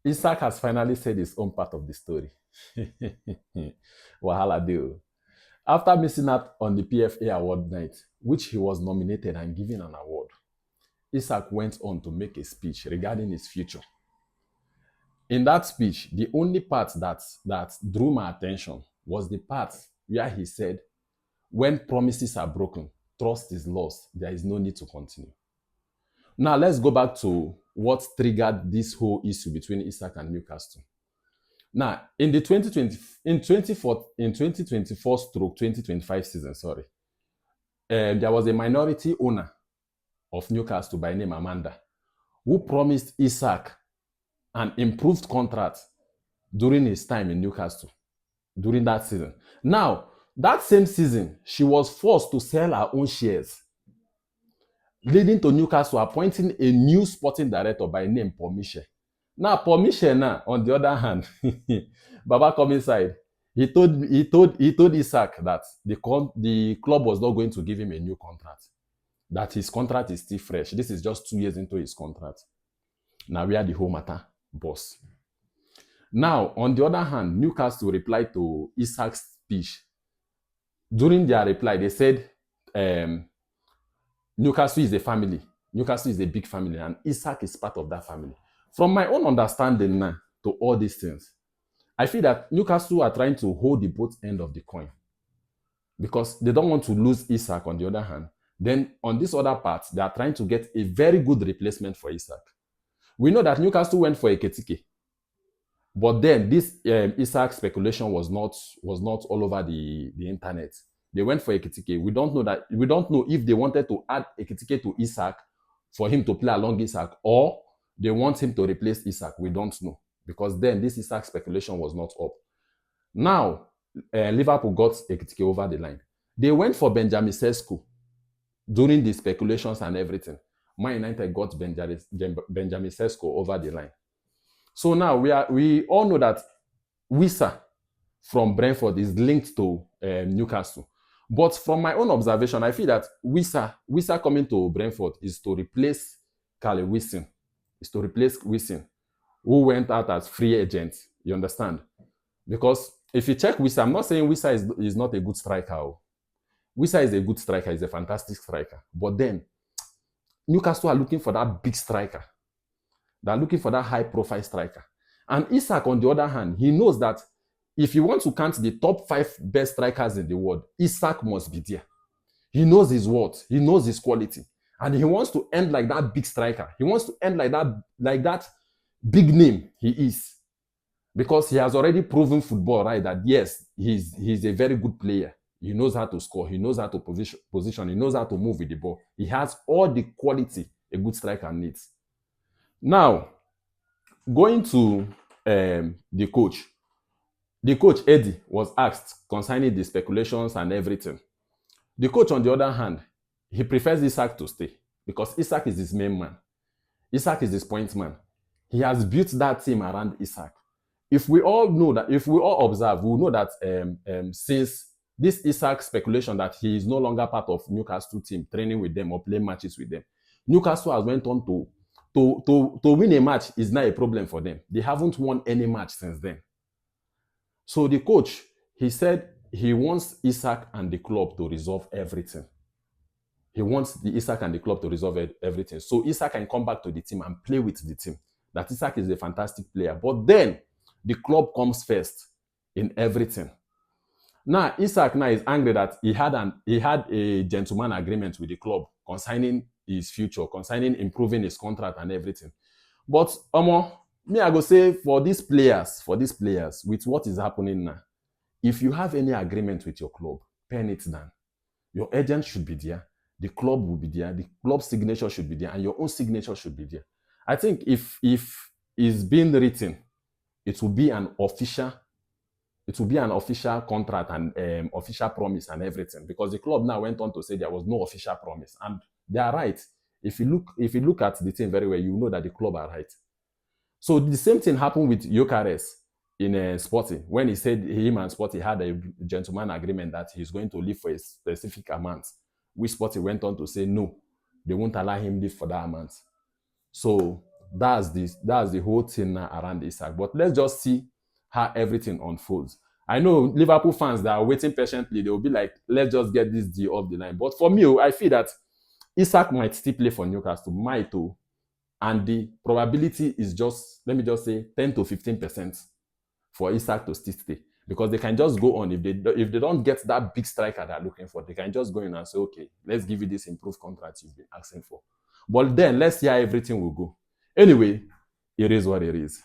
Isak has finally said his own part of the story. Wahala deal. After missing out on the PFA award night, which he was nominated and given an award, Isak went on to make a speech regarding his future. In that speech, the only part that drew my attention was the part where he said, when promises are broken, trust is lost, there is no need to continue. Now let's go back to what triggered this whole issue between Isak and Newcastle. Now, in the 2024 stroke 2025 season, there was a minority owner of Newcastle by name Amanda, who promised Isak an improved contract during his time in Newcastle, during that season. Now, that same season, she was forced to sell her own shares, leading to Newcastle appointing a new sporting director by name Paul Michel. Now, Paul Michel, now, on the other hand, Baba come inside. He told Isak that the club was not going to give him a new contract, that his contract is still fresh. This is just 2 years into his contract. Now we are the whole matter, boss. Now, on the other hand, Newcastle replied to Isak's speech. During their reply, they said Newcastle is a family. Newcastle is a big family, and Isak is part of that family. From my own understanding now to all these things, I feel that Newcastle are trying to hold the both end of the coin because they don't want to lose Isak on the other hand. Then on this other part, they are trying to get a very good replacement for Isak. We know that Newcastle went for Ekitike, but then this Isak speculation was not all over the internet. They went for Ekitike. We don't know if they wanted to add Ekitike to Isak for him to play along Isak, or they want him to replace Isak. We don't know, because then this Isak speculation was not up. Now, Liverpool got Ekitike over the line. They went for Benjamin Sesko during the speculations and everything. Man United got Benjamin Sesko over the line. So now we all know that Wissa from Brentford is linked to Newcastle. But from my own observation, I feel that Wissa coming to Brentford is to replace Carly Wilson. Is to replace Wilson, who went out as free agent. You understand? Because if you check Wissa, I'm not saying Wissa is not a good striker. Wissa is a good striker. He's a fantastic striker. But then, Newcastle are looking for that big striker. They're looking for that high-profile striker. And Isak, on the other hand, he knows that if you want to count the top 5 best strikers in the world, Isak must be there. He knows his worth. He knows his quality. And he wants to end like that big striker. He wants to end like that big name he is. Because he has already proven football, right, that yes, he's a very good player. He knows how to score. He knows how to position. He knows how to move with the ball. He has all the quality a good striker needs. Now, going to the coach. The coach, Eddie, was asked concerning the speculations and everything. The coach, on the other hand, he prefers Isak to stay because Isak is his main man. Isak is his point man. He has built that team around Isak. If we all observe, we will know that since this Isak speculation that he is no longer part of Newcastle team, training with them or playing matches with them, Newcastle has went on to win a match is not a problem for them. They haven't won any match since then. So the coach, he said he wants Isak and the club to resolve everything. He wants the Isak and the club to resolve everything. So Isak can come back to the team and play with the team. That Isak is a fantastic player. But then the club comes first in everything. Now, Isak now is angry that he had a gentleman agreement with the club concerning his future, concerning improving his contract and everything. But me, I go say for these players, with what is happening now, if you have any agreement with your club, pen it down. Your agent should be there. The club will be there. The club signature should be there, and your own signature should be there. I think if it's been written, it will be an official contract and official promise and everything. Because the club now went on to say there was no official promise, and they are right. If you look at the thing very well, you know that the club are right. So the same thing happened with Gyökeres in Sporting, when he said him and Sporting had a gentleman agreement that he's going to live for a specific amount, which Sporting went on to say no, they won't allow him live for that amount. So That's the whole thing now around Isak. But let's just see how everything unfolds. I know Liverpool fans that are waiting patiently, they'll be like, let's just get this deal off the line. But for me, I feel that Isak might still play for Newcastle, might too. And the probability is just, let me just say, 10 to 15% for Isak to still stay. Because they can just go on. If they don't get that big striker they're looking for, they can just go in and say, okay, let's give you this improved contract you've been asking for. But then let's see how everything will go. Anyway, it is what it is.